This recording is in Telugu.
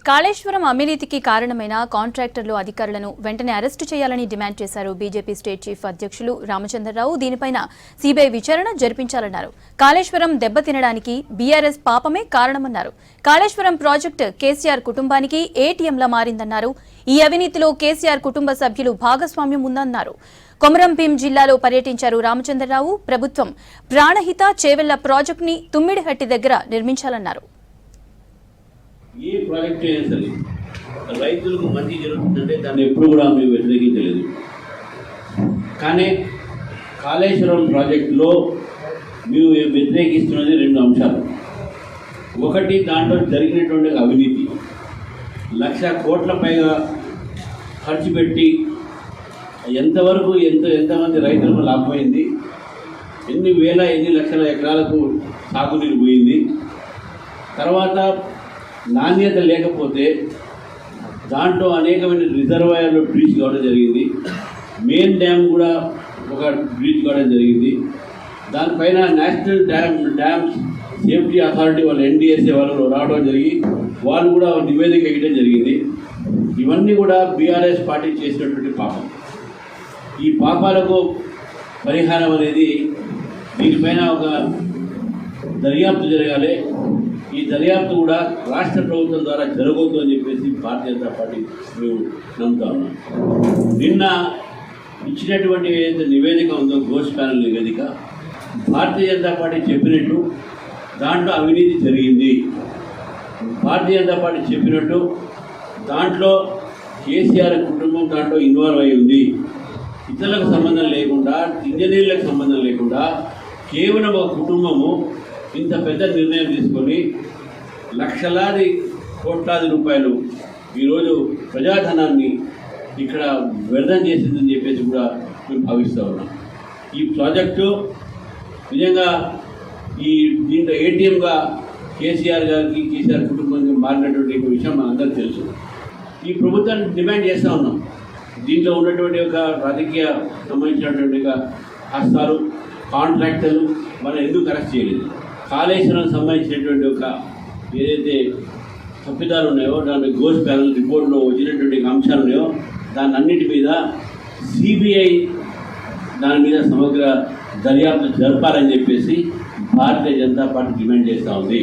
కాళేశ్వరం అవినీతికి కారణమైన కాంట్రాక్టర్లు అధికారులను వెంటనే అరెస్టు చేయాలని డిమాండ్ చేశారు బీజేపీ స్టేట్ చీఫ్ అధ్యక్షులు రామచంద్రరావు. దీనిపైన సీబీఐ విచారణ జరిపించాలన్నారు. కాళేశ్వరం దెబ్బతినడానికి బీఆర్ఎస్ పాపమే కారణమన్నారు. కాళేశ్వరం ప్రాజెక్టు కేసీఆర్ కుటుంబానికి ఏటీఎంలా మారిందన్నారు. ఈ అవినీతిలో కేసీఆర్ కుటుంబ సభ్యులు భాగస్వామ్యం ఉందన్నారు. కొమరం భీం జిల్లాలో పర్యటించారు రామచంద్రరావు. ప్రభుత్వం ప్రాణహిత చేవెళ్ల ప్రాజెక్టుని తుమ్మిడిహట్టి దగ్గర నిర్మించాలన్నారు. ఏ ప్రాజెక్ట్ అయినా సరే రైతులకు మంచి జరుగుతుందంటే దాన్ని ఎప్పుడు కూడా మేము వ్యతిరేకించలేదు. కానీ కాళేశ్వరం ప్రాజెక్టులో మేము వ్యతిరేకిస్తున్నది రెండు అంశాలు. ఒకటి, దాంట్లో జరిగినటువంటి అవినీతి. 1,00,000 కోట్ల పైగా ఖర్చు పెట్టి ఎంతవరకు ఎంతమంది రైతులకు లాభమైంది, ఎన్ని లక్షల ఎకరాలకు సాగునీరు పోయింది. తర్వాత నాణ్యత లేకపోతే దాంట్లో అనేకమైన రిజర్వాయర్లు బ్రీచ్ కావడం జరిగింది. మెయిన్ డ్యామ్ కూడా ఒక బ్రీచ్ కావడం జరిగింది. దానిపైన నేషనల్ డ్యామ్ సేఫ్టీ అథారిటీ వాళ్ళు NDSA వాళ్ళు రావడం జరిగి వాళ్ళు కూడా నివేదిక ఇవ్వడం జరిగింది. ఇవన్నీ కూడా బీఆర్ఎస్ పార్టీ చేసినటువంటి పాపం. ఈ పాపాలకు పరిహారం అనేది దీనిపైన ఒక దర్యాప్తు జరగాలి. ఈ దర్యాప్తు కూడా రాష్ట్ర ప్రభుత్వం ద్వారా జరగొద్దు అని చెప్పేసి భారతీయ జనతా పార్టీ మేము నమ్ముతా ఉన్నాం. నిన్న ఇచ్చినటువంటి ఏదైతే నివేదిక ఉందో ఘోష్ ప్యానల్ నివేదిక, భారతీయ జనతా పార్టీ చెప్పినట్టు దాంట్లో అవినీతి జరిగింది. భారతీయ జనతా పార్టీ చెప్పినట్టు దాంట్లో కేసీఆర్ కుటుంబం దాంట్లో ఇన్వాల్వ్ అయి ఉంది. ఇతరులకు సంబంధం లేకుండా, ఇంజనీర్లకు సంబంధం లేకుండా కేవలం ఒక కుటుంబము ఇంత పెద్ద నిర్ణయం తీసుకొని లక్షలాది కోట్లాది రూపాయలు ఈరోజు ప్రజాధనాన్ని ఇక్కడ వ్యర్థం చేసిందని చెప్పేసి కూడా మేము భావిస్తూ ఉన్నాం. ఈ ప్రాజెక్టు నిజంగా దీంట్లో ఏటీఎంగా కేసీఆర్ గారికి, కేసీఆర్ కుటుంబానికి మారినటువంటి ఒక విషయం మనందరికీ తెలుసు. ఈ ప్రభుత్వాన్ని డిమాండ్ చేస్తూ ఉన్నాం. దీంట్లో ఉన్నటువంటి ఒక రాజకీయ సంబంధించినటువంటి హస్తాలు, కాంట్రాక్టర్లు మనం ఎందుకు అరెస్ట్ చేయలేదు? కాళేశ్వరం సంబంధించినటువంటి ఒక ఏదైతే తప్పిదాలు ఉన్నాయో, దాని ఘోష్ ప్యానల్ రిపోర్ట్లో వచ్చినటువంటి అంశాలు ఉన్నాయో దాని అన్నిటి మీద సిబిఐ దాని మీద సమగ్ర దర్యాప్తు జరపాలని చెప్పేసి భారతీయ జనతా పార్టీ డిమాండ్ చేస్తూ ఉంది.